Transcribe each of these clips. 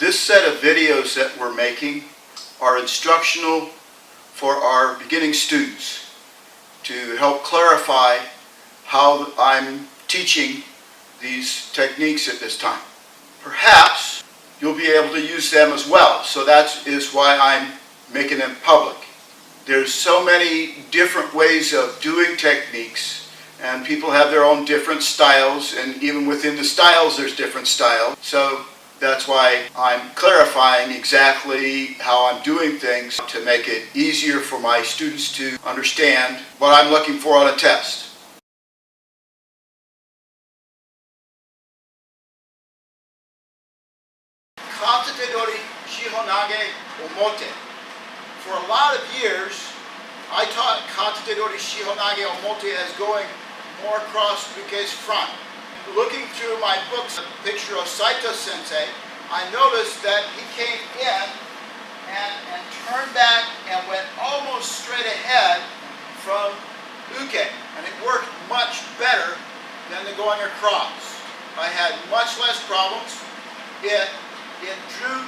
This set of videos that we're making are instructional for our beginning students to help clarify how I'm teaching these techniques at this time. Perhaps you'll be able to use them as well, so that is why I'm making them public. There's so many different ways of doing techniques, and people have their own different styles, and even within the styles there's different styles. So that's why I'm clarifying exactly how I'm doing things to make it easier for my students to understand what I'm looking for on a test. Katatedori, Shihonage Omote. For a lot of years, I taught Katatedori, Shihonage Omote as going more across Uke's front. Looking through my books, a picture of Saito Sensei, I noticed that he came in and turned back and went almost straight ahead from Uke. And it worked much better than the going across. I had much less problems. It drew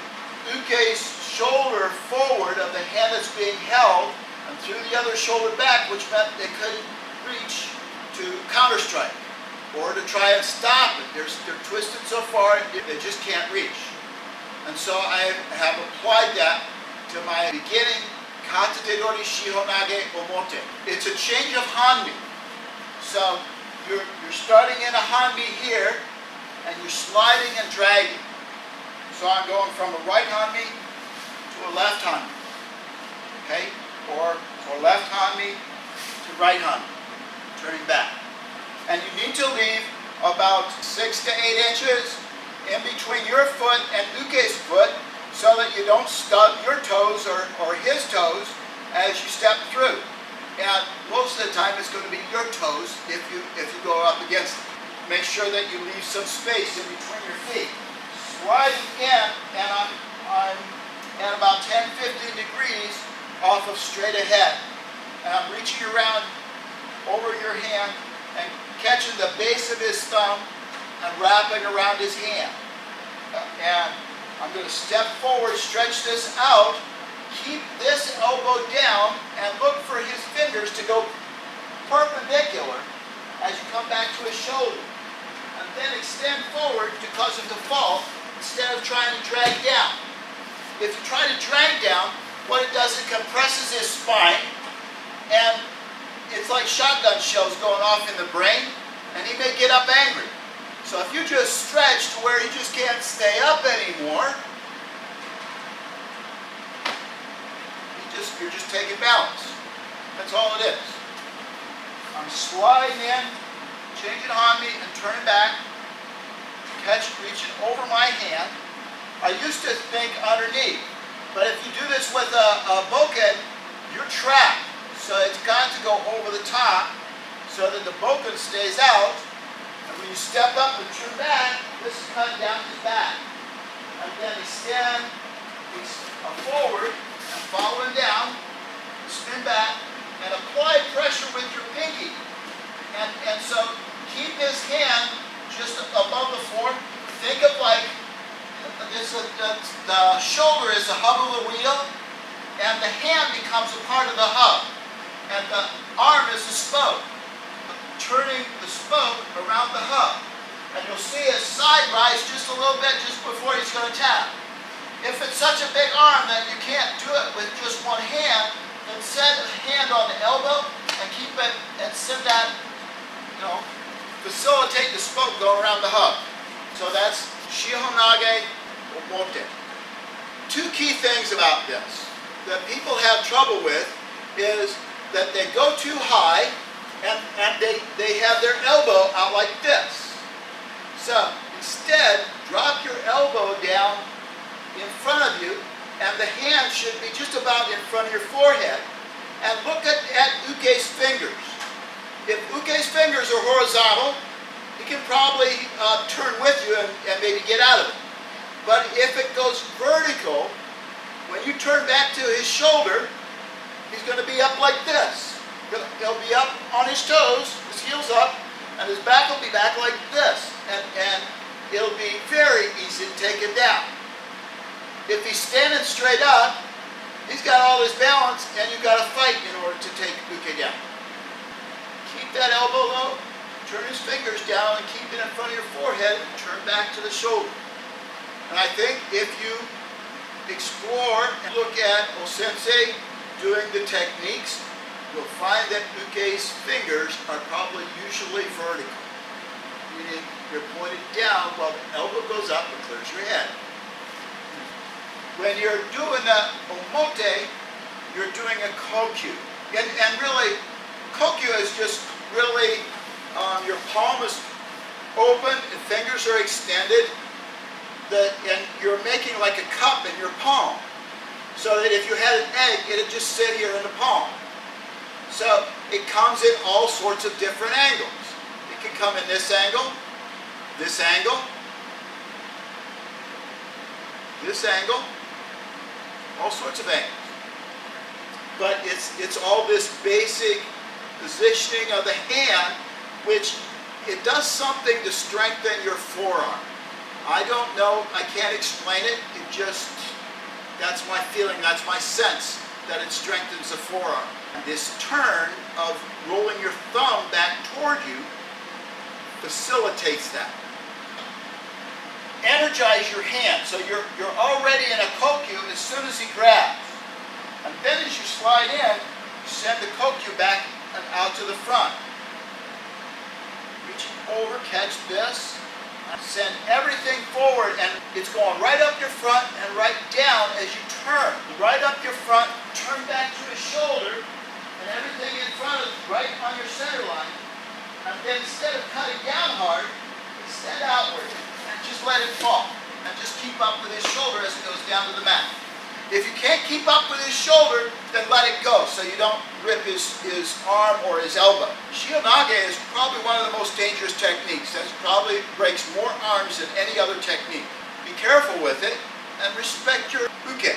Uke's shoulder forward of the hand that's being held and threw the other shoulder back, which meant they couldn't reach to counter-strike or to try and stop it. They're twisted so far they just can't reach. And so I have applied that to my beginning Katatedori Shihonage Omote. It's a change of hanmi. So you're starting in a hanmi here and you're sliding and dragging. So I'm going from a right hanmi to a left hanmi. Okay? Or left hanmi to right hanmi. Turning back. And you need to leave about 6 to 8 inches in between your foot and Uke's foot so that you don't stub your toes or his toes as you step through. And most of the time it's going to be your toes if you go up against it. Make sure that you leave some space in between your feet. Sliding in, and I'm at about 10-15 degrees off of straight ahead. And I'm reaching around over your hand and catching the base of his thumb and wrapping around his hand. And I'm going to step forward, stretch this out, keep this elbow down, and look for his fingers to go perpendicular as you come back to his shoulder. And then extend forward to cause him to fall instead of trying to drag down. If you try to drag down, what it does, it compresses his spine, and it's like shotgun shells going off in the brain, and he may get up angry. So if you just stretch to where he just can't stay up anymore, you're just taking balance. That's all it is. I'm sliding in, changing hanmi, and turning back, reaching over my hand. I used to think underneath, but if you do this with a bokken, you're trapped. So it's got to go over the top so that the bokken stays out. And when you step up and turn back, this is cutting down his back. And then extend forward and following down, spin back, and apply pressure with your pinky. And so keep his hand just above the floor. Think of like the shoulder is the hub of the wheel, and the hand becomes a part of the hub. And the arm is the spoke, turning the spoke around the hub. And you'll see his side rise just a little bit just before he's going to tap. If it's such a big arm that you can't do it with just one hand, then set a hand on the elbow and keep it and send that, facilitate the spoke going around the hub. So that's Shihonage Omote. Two key things about this that people have trouble with is that they go too high and they have their elbow out like this. So instead, drop your elbow down in front of you, and the hand should be just about in front of your forehead. And look at Uke's fingers. If Uke's fingers are horizontal, he can probably turn with you and maybe get out of it. But if it goes vertical, when you turn back to his shoulder, he's going to be up like this. He'll be up on his toes, his heels up, and his back will be back like this. And it'll be very easy to take him down. If he's standing straight up, he's got all his balance, and you've got to fight in order to take uke down. Keep that elbow low, turn his fingers down, and keep it in front of your forehead, and turn back to the shoulder. And I think if you explore and look at O-sensei doing the techniques, you'll find that uke's fingers are probably usually vertical, meaning you're pointed down while the elbow goes up and clears your head. When you're doing the omote, you're doing a kokyu. And really, kokyu is just really, your palm is open, the fingers are extended, and you're making like a cup in your palm. So that if you had an egg, it'd just sit here in the palm. So it comes in all sorts of different angles. It can come in this angle, this angle, all sorts of angles. But it's all this basic positioning of the hand, which it does something to strengthen your forearm. I don't know, I can't explain it, that's my feeling, that's my sense, that it strengthens the forearm. And this turn of rolling your thumb back toward you facilitates that. Energize your hand, so you're already in a kokyu as soon as he grabs. And then as you slide in, you send the kokyu back and out to the front. Reaching over, catch this, and send everything forward, and it's going right up your front and right down as you turn. Right up your front, turn back to the shoulder, and everything in front is right on your center line. And then instead of cutting down hard, extend outward and just let it fall. And just keep up with his shoulder as it goes down to the mat. If you can't keep up with his shoulder, then let it go so you don't rip his arm or his elbow. Shihonage is probably one of the most dangerous techniques. That probably breaks more arms than any other technique. Be careful with it and respect your uke.